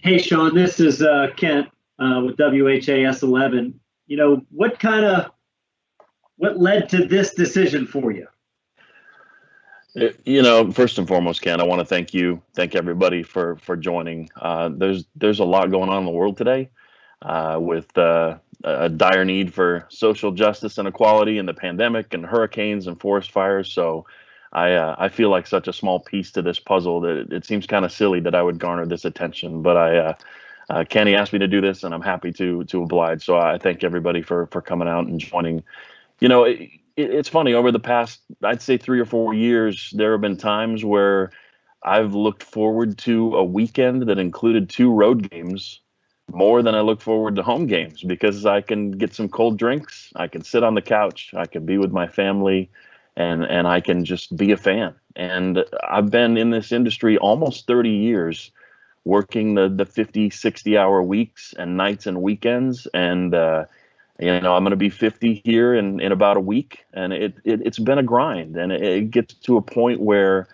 Hey, Sean, this is Kent with WHAS 11. What led to this decision for you? First and foremost, Ken, I want to thank everybody for joining. There's a lot going on in the world today, with a dire need for social justice and equality, and the pandemic and hurricanes and forest fires. So, I feel like such a small piece to this puzzle that it seems kind of silly that I would garner this attention. But Kenny asked me to do this, and I'm happy to oblige. So I thank everybody for coming out and joining. It's funny, over the past, I'd say 3 or 4 years, there have been times where I've looked forward to a weekend that included 2 road games more than I look forward to home games, because I can get some cold drinks, I can sit on the couch, I can be with my family, and I can just be a fan. And I've been in this industry almost 30 years, working the 50, 60-hour weeks and nights and weekends. And I'm going to be 50 here in about a week, and it's been a grind, and it gets to a point where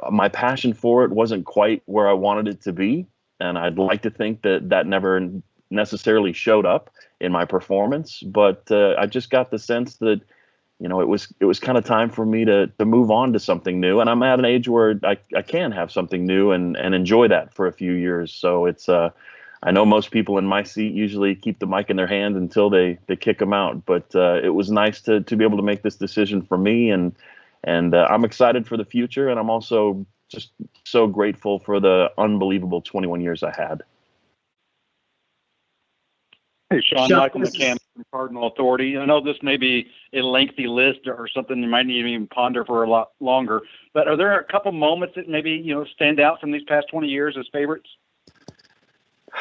my passion for it wasn't quite where I wanted it to be, and I'd like to think that never necessarily showed up in my performance. But I just got the sense that it was kind of time for me to move on to something new, and I'm at an age where I can have something new and enjoy that for a few years. So it's I know most people in my seat usually keep the mic in their hand until they kick them out, but it was nice to be able to make this decision for me, and I'm excited for the future, and I'm also just so grateful for the unbelievable 21 years I had. Hey, Sean, Michael McCann from Cardinal Authority. I know this may be a lengthy list or something you might need to even ponder for a lot longer, but are there a couple moments that maybe stand out from these past 20 years as favorites?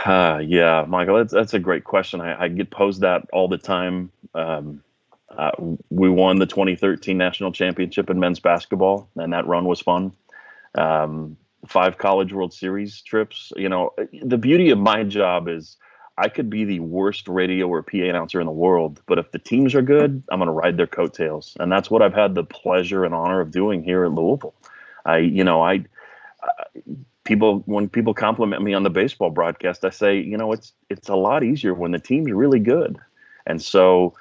Yeah, Michael, that's a great question. I get posed that all the time. We won the 2013 national championship in men's basketball, and that run was fun. 5 college World Series trips. The beauty of my job is I could be the worst radio or PA announcer in the world, but if the teams are good, I'm going to ride their coattails, and that's what I've had the pleasure and honor of doing here at Louisville. When people compliment me on the baseball broadcast, I say, it's a lot easier when the team's really good. And so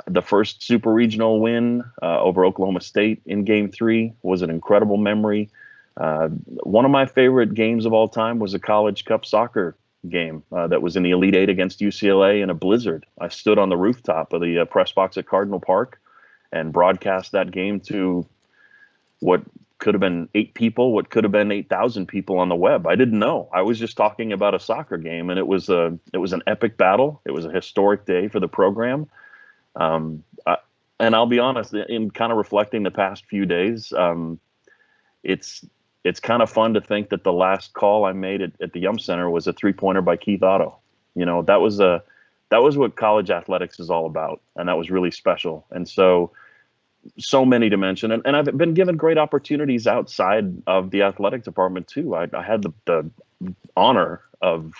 the first super regional win over Oklahoma State in Game 3 was an incredible memory. One of my favorite games of all time was a College Cup soccer game that was in the Elite Eight against UCLA in a blizzard. I stood on the rooftop of the press box at Cardinal Park and broadcast that game to what could have been 8 people, what could have been 8,000 people on the web. I didn't know. I was just talking about a soccer game, and it was an epic battle. It was a historic day for the program. And I'll be honest, in kind of reflecting the past few days, it's kind of fun to think that the last call I made at the Yum Center was a 3-pointer by Keith Otto. That was what college athletics is all about, and that was really special. And so many to mention, and I've been given great opportunities outside of the athletic department too. I had the honor of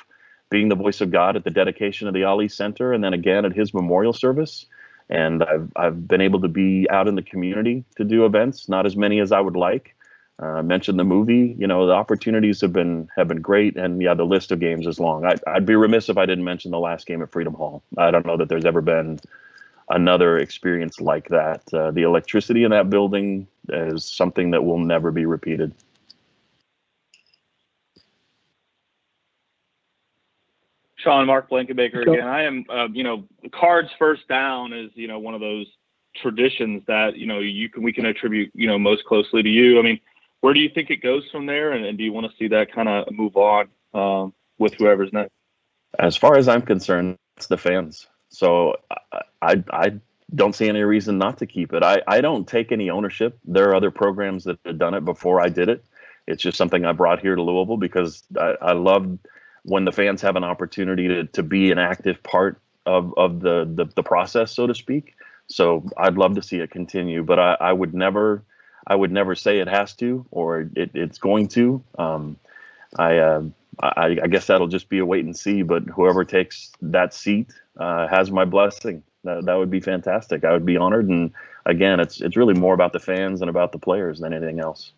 being the voice of God at the dedication of the Ali Center, and then again at his memorial service. And I've been able to be out in the community to do events, not as many as I would like. I mentioned the movie. The opportunities have been great, and yeah, the list of games is long. I'd be remiss if I didn't mention the last game at Freedom Hall. I don't know that there's ever been another experience like that. The electricity in that building is something that will never be repeated. Sean, Mark Blankenbaker again. I am, Cards First Down is, one of those traditions that, we can attribute, most closely to you. I mean, where do you think it goes from there? And do you want to see that kind of move on with whoever's next? As far as I'm concerned, it's the fans. So I don't see any reason not to keep it. I don't take any ownership. There are other programs that have done it before I did it. It's just something I brought here to Louisville because I love when the fans have an opportunity to be an active part of the process, so to speak. So I'd love to see it continue, but I would never say it has to or it's going to. I guess that'll just be a wait and see. But whoever takes that seat has my blessing. That would be fantastic. I would be honored. And again, it's really more about the fans and about the players than anything else.